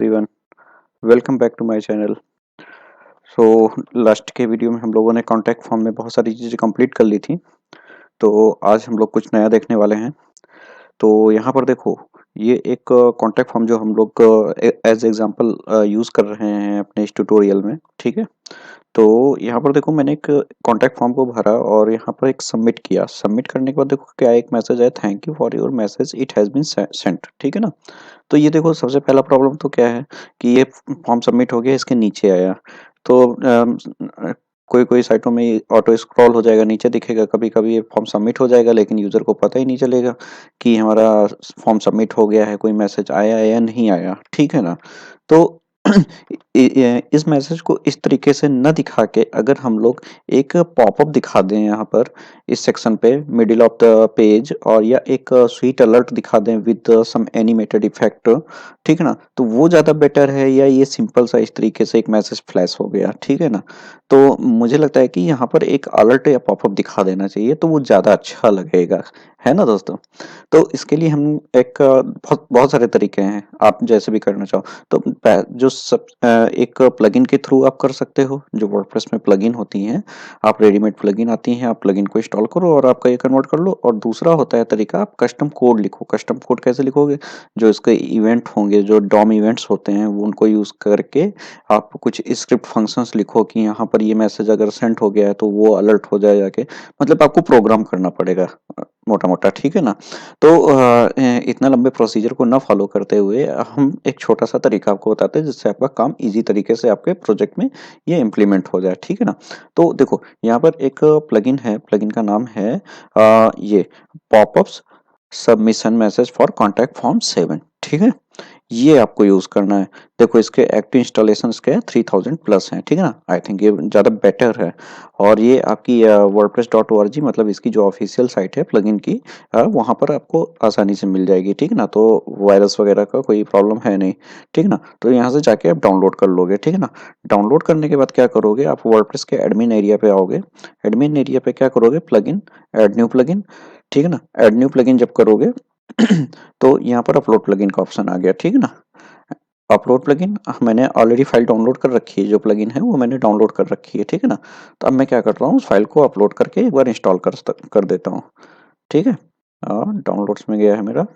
Everyone, welcome back to my channel. So last के video में हम लोगों ने कॉन्टैक्ट फॉर्म में बहुत सारी चीज़ें कंप्लीट कर ली थी। तो आज हम लोग कुछ नया देखने वाले हैं। तो यहाँ पर देखो, ये एक कॉन्टैक्ट फॉर्म जो हम लोग एज एग्जांपल यूज़ कर रहे हैं अपने इस ट्यूटोरियल में, ठीक है। तो यहाँ पर देखो, मैंने एक कॉन्टैक्ट फॉर्म को भरा और यहाँ पर एक सबमिट किया। सबमिट करने के बाद देखो क्या एक मैसेज आया, thank you for your message, it has been sent, ठीक है ना। तो ये देखो, सबसे पहला प्रॉब्लम तो क्या है कि ये फॉर्म सबमिट हो गया, इसके नीचे आया। तो कोई-कोई साइटों में ये ऑटो स्क्रॉल हो जाएगा, नीचे दिखेगा, कभी-कभी ये फॉर्म सबमिट हो जाएगा लेकिन यूज़र को पता ही नहीं चलेगा कि हमारा फॉर्म सबमिट हो गया है, कोई मैसेज आया है या नहीं आया, ठीक है ना? तो इस मैसेज को इस तरीके से ना दिखा के अगर हम लोग एक पॉपअप दिखा दें यहाँ पर इस सेक्शन पे मिडिल ऑफ द पेज, और या एक स्वीट अलर्ट दिखा दें विद सम एनिमेटेड इफेक्ट, ठीक है ना, तो वो ज़्यादा बेटर है, या ये सिंपल सा इस तरीके से एक मैसेज फ्लैश हो गया, ठीक है ना। तो मुझे लगता है कि यहाँ पर एक अलर्ट या पॉपअप दिखा देना चाहिए, तो वो ज़्यादा अच्छा लगेगा, है ना दोस्तों। तो इसके लिए हम एक बहुत बहुत सारे तरीके हैं, आप जैसे भी करना चाहो। तो एक प्लगइन के थ्रू आप कर सकते हो, जो वर्डप्रेस में प्लगइन होती हैं। आप रेडीमेड प्लगइन आती हैं, आप प्लगइन को इंस्टॉल करो और आपका ये कन्वर्ट कर लो। और दूसरा होता है तरीका, आप कस्टम कोड लिखो। कस्टम कोड कैसे लिखोगे? जो इसके इवेंट होंगे, जो डॉम इवेंट्स होते हैं, वो उनको यूज़ करके आप कुछ स्क्रिप्ट फंक्शंस लिखो कि यहाँ पर ये मैसेज अगर सेंड हो गया है तो वो अलर्ट हो जाए जाके। मतलब आपको प्रोग्राम करना पड़ेगा मोटा-मोटा, ठीक है ना? तो इतना लंबे प्रोसीजर को ना फॉलो करते हुए हम एक छोटा-सा तरीका आपको बताते हैं जिससे आपका काम ईज़ी तरीके से आपके प्रोजेक्ट में ये इम्प्लीमेंट हो जाए, ठीक है ना? तो देखो, यहाँ पर एक प्लगइन है, प्लगइन का नाम है ये popups submission message for contact form 7, ठीक है? ये आपको यूज़ करना है। देखो, इसके एक्टिव इंस्टॉलेशंस क्या है, 3000 प्लस हैं, ठीक है ना? आई थिंक ये ज़्यादा बेटर है। और ये आपकी wordpress.org, मतलब इसकी जो ऑफ़िशियल साइट है प्लगइन की, वहाँ पर आपको आसानी से मिल जाएगी, ठीक है ना? तो वायरस वगैरह का कोई प्रॉब्लम है नहीं, ठीक है ना? तो यहाँ से जाके आप डाउनलोड कर लोगे, ठीक है ना? डाउनलोड करने के बाद क्या करोगे, आप वर्डप्रेस के एडमिन एरिया पे आओगे। एडमिन एरिया पे क्या करोगे, प्लगइन, ऐड न्यू प्लगइन, ठीक है ना? ऐड न्यू प्लगइन जब करोगे तो यहाँ पर अपलोड प्लगइन का ऑप्शन आ गया, ठीक है ना? अपलोड प्लगइन, मैंने ऑलरेडी फाइल डाउनलोड कर रखी है, जो प्लगइन है वो मैंने डाउनलोड कर रखी है, ठीक है ना? तो अब मैं क्या कर रहा हूँ, उस फाइल को अपलोड करके एक बार इंस्टॉल कर देता हूँ, ठीक है? डाउनलोड्स में गया है मेरा,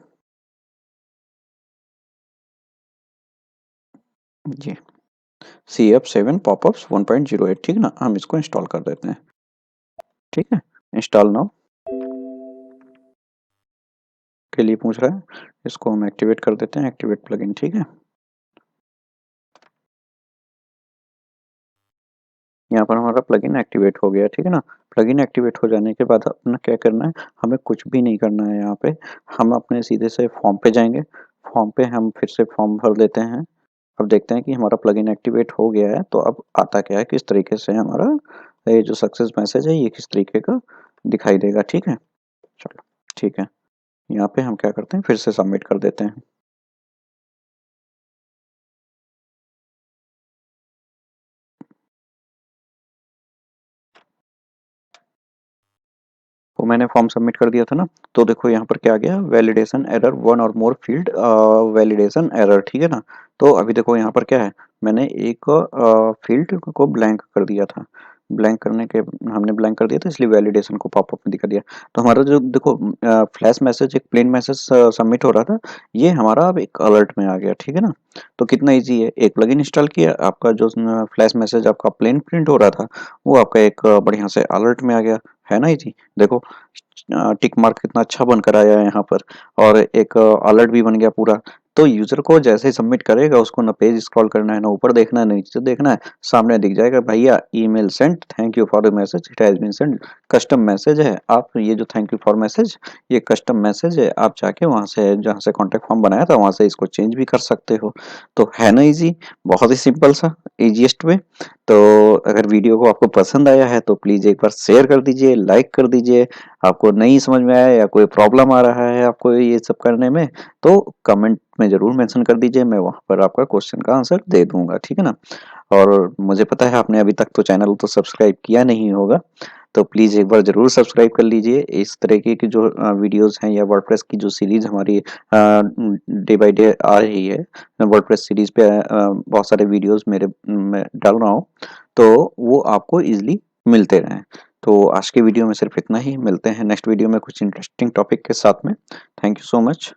जी, CF7 पॉपअप्स 1.08, ठीक है ना? हम इसको इंस्टॉल कर देते हैं, ठीक है? इंस्टॉल नाउ के लिए पूछ रहा है, इसको हम एक्टिवेट कर देते हैं, एक्टिवेट प्लगइन, ठीक है? यहाँ पर हमारा प्लगइन एक्टिवेट हो गया, ठीक है ना? प्लगइन एक्टिवेट हो जाने के बाद अपना क्या करना है, हमें कुछ भी नहीं करना है यहाँ पे। हम अपने सीधे से फॉर्म पे जाएँगे, फॉर्म पे हम फिर से फॉर्म भर देते हैं। अब देखते हैं कि हमारा प्लगइन एक्टिवेट हो गया है, तो अब आता क्या है, किस तरीके से हमारा ये जो सक्सेस मैसेज है, ये किस तरीके का दिखाई देगा, ठीक है? चलो, ठीक है। यहाँ पे हम क्या करते हैं, फिर से सबमिट कर देते हैं। तो मैंने फॉर्म सबमिट कर दिया था ना, तो देखो यहाँ पर क्या आ गया, वैलिडेशन एरर, वन और मोर फील्ड वैलिडेशन एरर, ठीक है ना। तो अभी देखो यहाँ पर क्या है, मैंने एक फील्ड को ब्लैंक कर दिया था, ब्लैंक करने के हमने ब्लैंक कर दिया था, इसलिए वैलिडेशन को पॉपअप में दिखा दिया। तो हमारा जो देखो फ्लैश मैसेज, एक प्लेन मैसेज सबमिट हो रहा था, ये हमारा अब एक अलर्ट में आ गया, ठीक है ना। तो कितना ईजी है, एक प्लगइन इंस्टॉल किया, आपका जो फ्लैश मैसेज आपका प्लेन प्रिंट हो रहा था, वो आपका एक बढ़िया से अलर्ट में आ गया, है ना ईजी। देखो, टिक मार्क कितना अच्छा बनकर आया है यहाँ पर, और एक अलर्ट भी बन गया पूरा। तो यूज़र को जैसे ही सबमिट करेगा, उसको ना पेज स्क्रॉल करना है, ना ऊपर देखना है, ना नीचे देखना है, सामने दिख जाएगा, भैया email sent, thank you for the message, it has been sent. Custom message है, आप ये जो थैंक यू फॉर मैसेज, ये कस्टम मैसेज है, आप जाके वहाँ से जहाँ से कॉन्टैक्ट फॉर्म बनाया था, वहाँ से इसको चेंज भी कर सकते हो। तो है ना ईज़ी, बहुत ही सिंपल सा, ईज़ीएस्ट वे। तो अगर वीडियो को आपको पसंद आया है तो प्लीज़ एक बार शेयर कर दीजिए, लाइक कर दीजिए। आपको नहीं समझ में आया या कोई प्रॉब्लम आ रहा है आपको ये सब करने में, तो कमेंट में ज़रूर मेंशन कर दीजिए, मैं वहाँ पर आपका क्वेश्चन का आंसर दे दूँगा, ठीक है ना? और मुझे पता है आपने अभी तक तो चैनल तो सब्सक्राइब किया नहीं होगा, तो प्लीज़ एक बार ज़रूर सब्सक्राइब कर लीजिए। इस तरीके की जो वीडियोज़ हैं या वर्डप्रेस की जो सीरीज़ हमारी डे बाय डे आ रही है, वर्डप्रेस सीरीज़ पे बहुत सारे वीडियोज़ मैं डाल रहा हूँ, तो वो आपको ईज़िली मिलते रहें। तो आज के वीडियो में सिर्फ इतना ही, मिलते हैं नेक्स्ट वीडियो में कुछ इंटरेस्टिंग टॉपिक के साथ में। Thank you so much.